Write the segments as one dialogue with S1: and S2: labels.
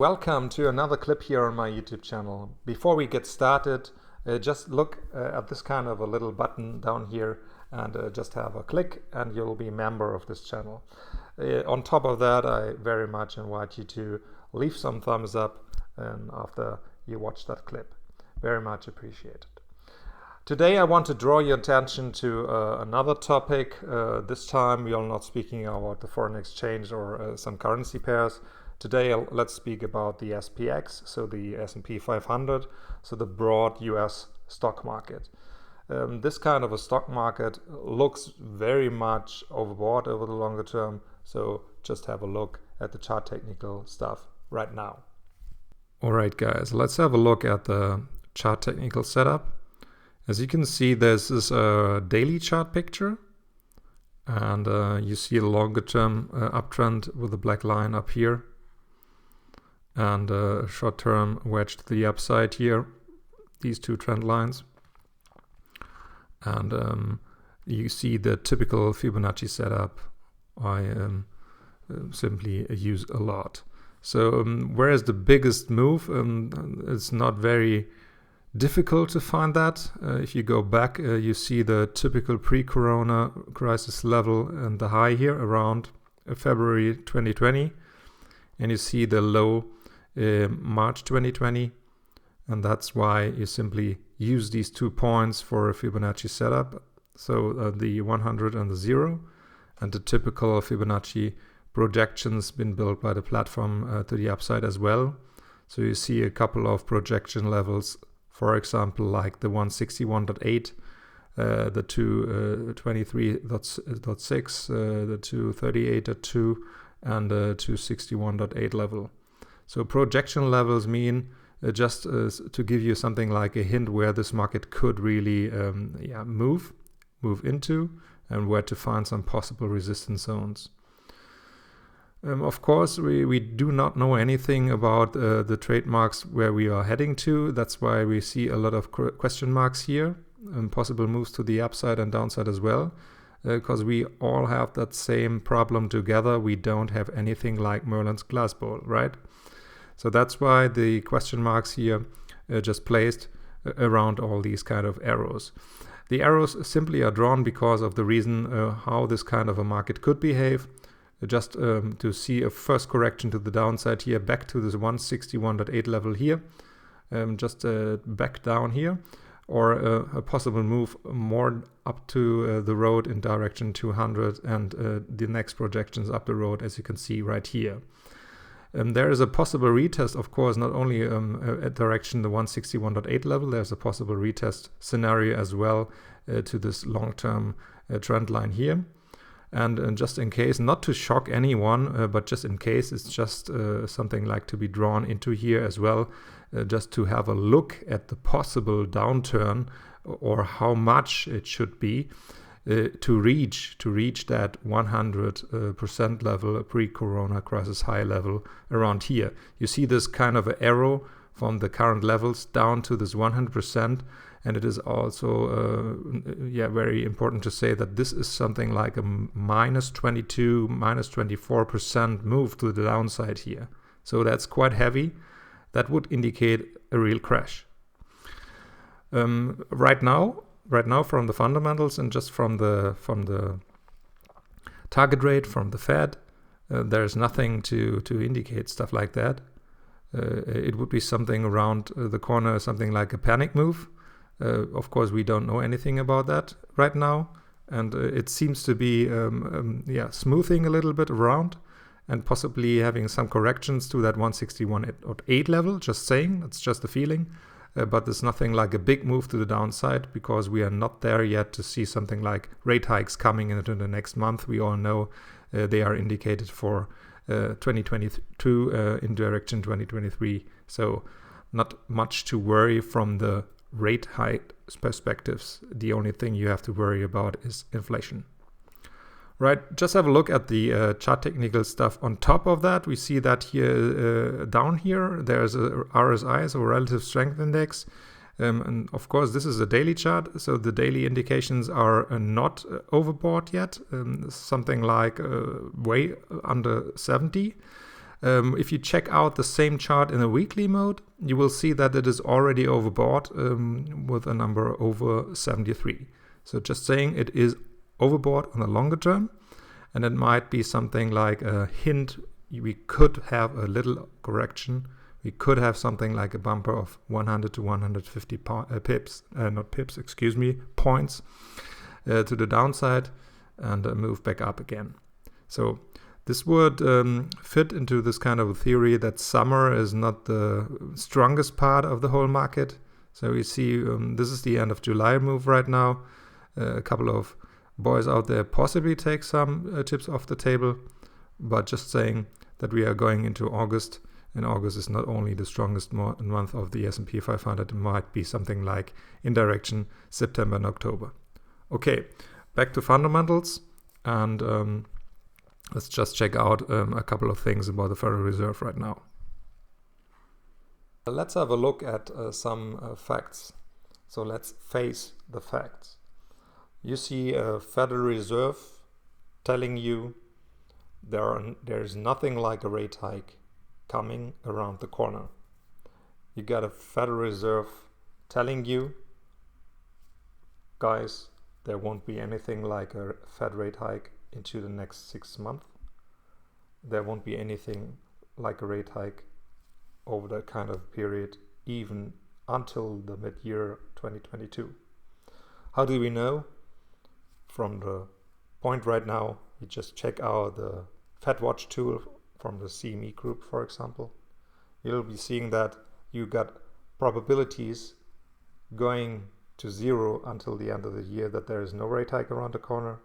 S1: Welcome to another clip here on my YouTube channel. Before we get started, just look at this kind of a little button down here and just have a click and you'll be a member of this channel. On top of that, I very much invite you to leave some thumbs up after you watch that clip. Very much appreciated. Today I want to draw your attention to another topic. This time we are not speaking about the foreign exchange or some currency pairs. Today let's speak about the SPX, so the S&P 500, so the broad US stock market. This kind of a stock market looks very much overbought over the longer term, so just have a look at the chart technical stuff right now. Alright guys, let's have a look at the chart technical setup. As you can see, this is a daily chart picture, and you see a longer term uptrend with a black line up here, and a short term wedge to the upside here, these two trend lines. And you see the typical Fibonacci setup I simply use a lot. So where is the biggest move? It's not very difficult to find that. If you go back, you see the typical pre-corona crisis level and the high here around February 2020, and you see the low March 2020, and that's why you simply use these 2 points for a Fibonacci setup. So the 100 and the 0, and the typical Fibonacci projections been built by the platform to the upside as well. So you see a couple of projection levels, for example, like the 161.8, the 223.6, the 238.2, and the 261.8 level. So projection levels mean just to give you something like a hint where this market could really move into, and where to find some possible resistance zones. Of course, we do not know anything about the trade marks where we are heading to. That's why we see a lot of question marks here, and possible moves to the upside and downside as well, because we all have that same problem together. We don't have anything like Merlin's glass ball, right? So that's why the question marks here just placed around all these kind of arrows. The arrows simply are drawn because of the reason how this kind of a market could behave. Just to see a first correction to the downside here, back to this 161.8 level here, just back down here, or a possible move more up to the road in direction 200, and the next projections up the road, as you can see right here. There is a possible retest, of course, not only at direction the 161.8 level, there's a possible retest scenario as well to this long-term trend line here. And just in case, not to shock anyone, but just in case, it's just something like to be drawn into here as well, just to have a look at the possible downturn, or how much it should be to reach that 100% level, pre-corona crisis high level around here. You see this kind of arrow from the current levels down to this 100%. And it is also very important to say that this is something like a minus 22, minus 24% move to the downside here. So that's quite heavy. That would indicate a real crash. Right now, from the fundamentals and just from the target rate from the Fed, there's nothing to indicate stuff like that. It would be something around the corner, something like a panic move. Of course, we don't know anything about that right now, and it seems to be smoothing a little bit around, and possibly having some corrections to that 161.8 level. Just saying, it's just a feeling, but there's nothing like a big move to the downside, because we are not there yet to see something like rate hikes coming into the next month. We all know they are indicated for 2022 in direction 2023, so not much to worry from the rate hike perspectives. The only thing you have to worry about is inflation. Right, just have a look at the chart technical stuff. On top of that, we see that here down here, there's a RSI, so Relative Strength Index. And of course, this is a daily chart, so the daily indications are not overbought yet, something like way under 70. If you check out the same chart in a weekly mode, you will see that it is already overbought with a number over 73. So just saying it is overbought on the longer term, and it might be something like a hint. We could have a little correction. We could have something like a bumper of 100 to 150 points to the downside and move back up again. So this would fit into this kind of a theory that summer is not the strongest part of the whole market. So we see this is the end of July move right now. A couple of boys out there possibly take some chips off the table, but just saying that we are going into August, and August is not only the strongest month of the S&P 500, it might be something like in direction September and October. Okay, back to fundamentals, and let's just check out a couple of things about the Federal Reserve right now. Let's have a look at some facts. So let's face the facts. You see a Federal Reserve telling you there is nothing like a rate hike coming around the corner. You got a Federal Reserve telling you, guys, there won't be anything like a Fed rate hike into the next 6 months. There won't be anything like a rate hike over that kind of period, even until the mid-year 2022. How do we know? From the point right now, you just check out the FedWatch tool from the CME group, for example. You'll be seeing that you got probabilities going to zero until the end of the year that there is no rate hike around the corner.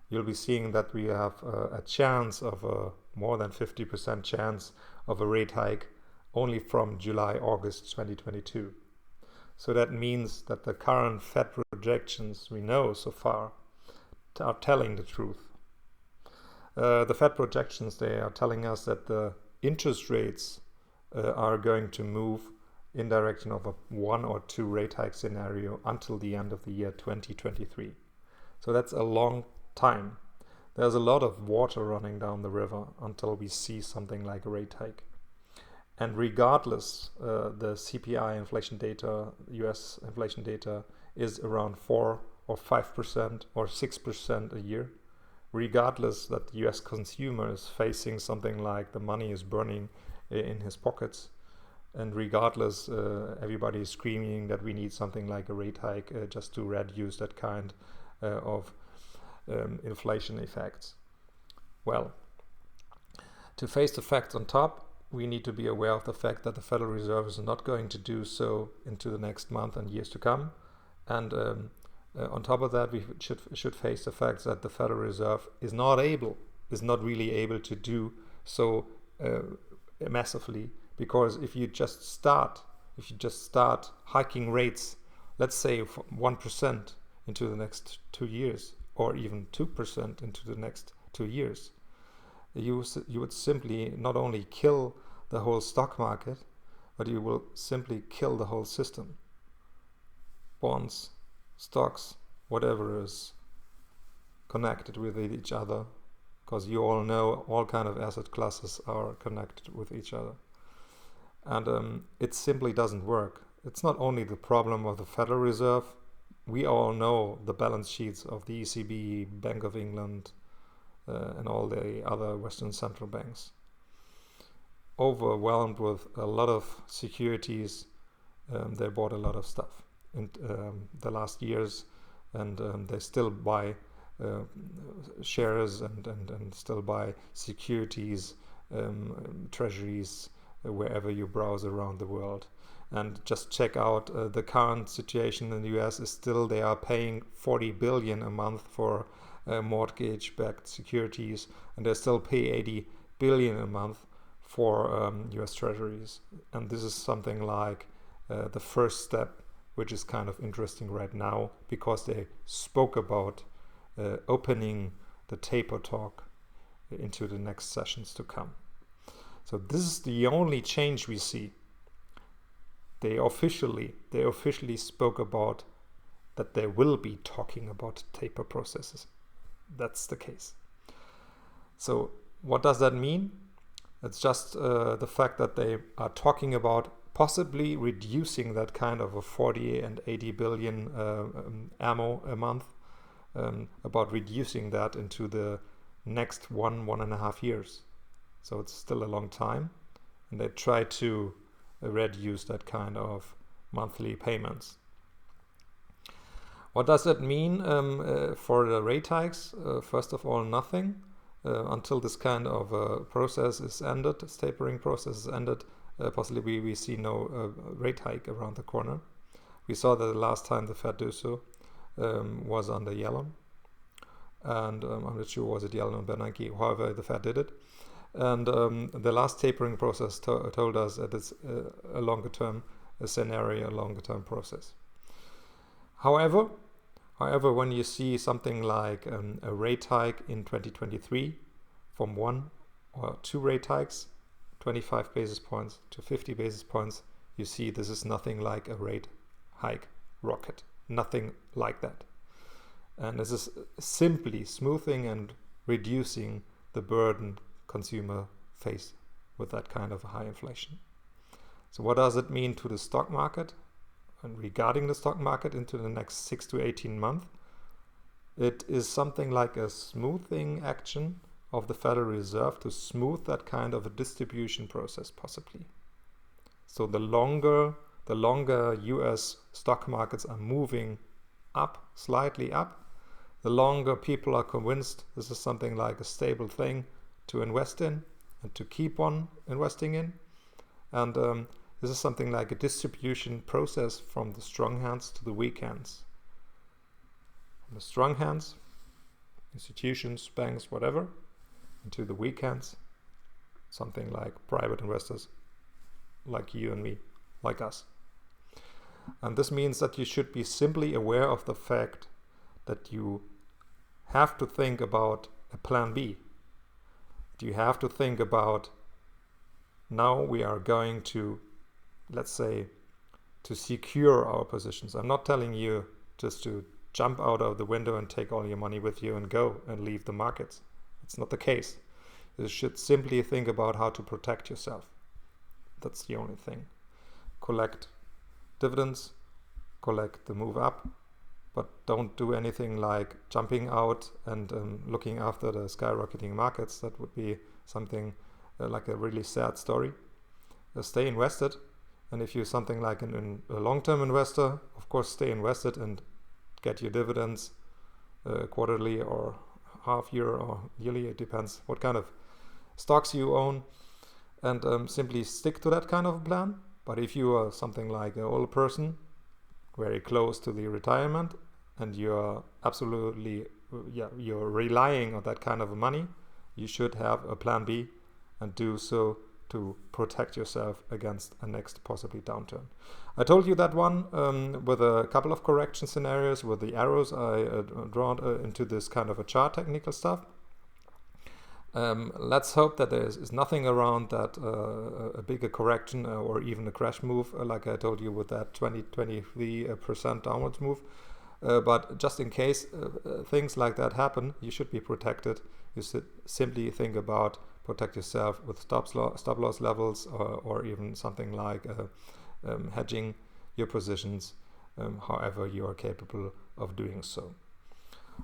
S1: You'll be seeing that we have a chance of a more than 50% chance of a rate hike only from July, August 2022. So that means that the current Fed projections we know so far are telling the truth. The Fed projections, they are telling us that the interest rates are going to move in direction of a 1 or 2 rate hike scenario until the end of the year 2023. So that's a long time. There's a lot of water running down the river until we see something like a rate hike. And regardless, the CPI inflation data, US inflation data, is around 4 or 5% or 6% a year. Regardless that the US consumer is facing something like the money is burning in his pockets, and regardless everybody is screaming that we need something like a rate hike just to reduce that kind of inflation effects. Well, to face the facts on top, we need to be aware of the fact that the Federal Reserve is not going to do so into the next month and years to come. And on top of that, we should face the fact that the Federal Reserve is not really able to do so massively, because if you just start hiking rates, let's say 1% into the next 2 years, or even 2% into the next 2 years, you would simply not only kill the whole stock market, but you will simply kill the whole system. Bonds, stocks, whatever is connected with each other, because you all know all kind of asset classes are connected with each other. And it simply doesn't work. It's not only the problem of the Federal Reserve. We all know the balance sheets of the ECB, Bank of England, and all the other Western central banks. Overwhelmed with a lot of securities, they bought a lot of stuff in the last years, and they still buy shares and still buy securities, treasuries, wherever you browse around the world. And just check out the current situation in the US is still they are paying $40 billion a month for mortgage-backed securities, and they still pay $80 billion a month for US treasuries. And this is something like the first step, which is kind of interesting right now, because they spoke about opening the taper talk into the next sessions to come. So this is the only change we see. They officially spoke about that they will be talking about taper processes. That's the case. So what does that mean? It's just the fact that they are talking about possibly reducing that kind of a 40 and 80 billion ammo a month, about reducing that into the next 1.5 years. So it's still a long time, and they try to reduce that kind of monthly payments. What does that mean for the rate hikes? First of all, nothing. Until this kind of process is ended, this tapering process is ended, possibly we see no rate hike around the corner. We saw that the last time the Fed do so was under Yellen, and I'm not sure was it Yellen or Bernanke, however the Fed did it. And the last tapering process told us that it's a longer term scenario, a longer term process. However, when you see something like a rate hike in 2023 from 1 or 2 rate hikes, 25 basis points to 50 basis points, you see this is nothing like a rate hike rocket. Nothing like that. And this is simply smoothing and reducing the burden consumer face with that kind of high inflation. So what does it mean to the stock market? And regarding the stock market into the next 6 to 18 months, it is something like a smoothing action of the Federal Reserve to smooth that kind of a distribution process possibly. So the longer US stock markets are moving up, slightly up, the longer people are convinced this is something like a stable thing to invest in and to keep on investing in. And this is something like a distribution process from the strong hands to the weak hands. From the strong hands, institutions, banks, whatever, and to the weak hands, something like private investors, like you and me, like us. And this means that you should be simply aware of the fact that you have to think about a plan B. You have to think about, now we are going to, let's say, to secure our positions. I'm not telling you just to jump out of the window and take all your money with you and go and leave the markets. It's not the case. You should simply think about how to protect yourself. That's the only thing. Collect dividends, collect the move up, but don't do anything like jumping out and looking after the skyrocketing markets. That would be something like a really sad story. Stay invested. And if you're something like a long-term investor, of course, stay invested and get your dividends quarterly or half year or yearly. It depends what kind of stocks you own, and simply stick to that kind of plan. But if you are something like an old person, very close to the retirement, and you're absolutely, you're relying on that kind of money, you should have a plan B and do so to protect yourself against a next possibly downturn. I told you that one with a couple of correction scenarios with the arrows I drawn into this kind of a chart technical stuff. Let's hope that there is nothing around that a bigger correction or even a crash move, like I told you with that 23% downwards move. But just in case things like that happen, you should be protected. You should simply think about protect yourself with stop loss levels, or even something like hedging your positions, however you are capable of doing so.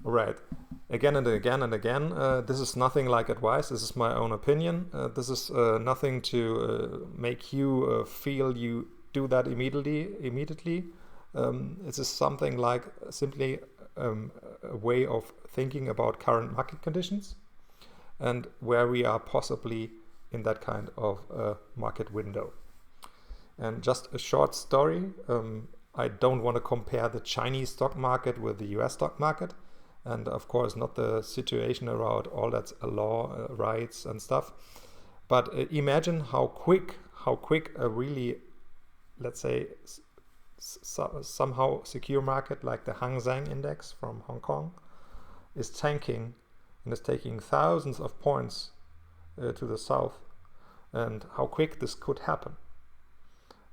S1: All right, again and again and again, this is nothing like advice. This is my own opinion. This is nothing to make you feel you do that immediately. This is something like simply a way of thinking about current market conditions and where we are possibly in that kind of market window. And just a short story. I don't want to compare the Chinese stock market with the US stock market. And of course, not the situation around all that's law, rights and stuff. But imagine how quick a really, let's say, somehow secure market like the Hang Seng index from Hong Kong is tanking and is taking thousands of points to the south, and how quick this could happen.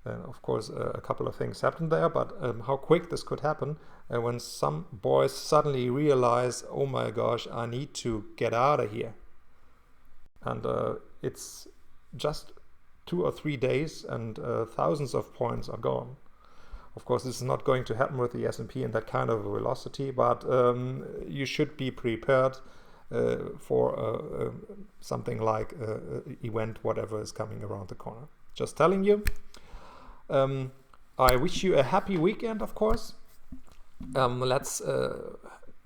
S1: And of course, a couple of things happened there, but how quick this could happen when some boys suddenly realize, oh my gosh, I need to get out of here. And it's just 2 or 3 days and thousands of points are gone. Of course, this is not going to happen with the S&P in that kind of velocity, but you should be prepared for something like event, whatever is coming around the corner. Just telling you. I wish you a happy weekend, of course. Let's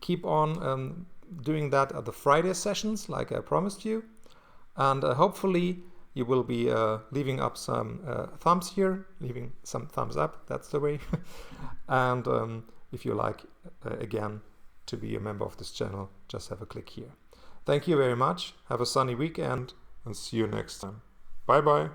S1: keep on doing that at the Friday sessions, like I promised you. And hopefully you will be leaving up some thumbs here, leaving some thumbs up, that's the way. And if you like, again, to be a member of this channel, just have a click here. Thank you very much. Have a sunny weekend and see you next time. Bye-bye.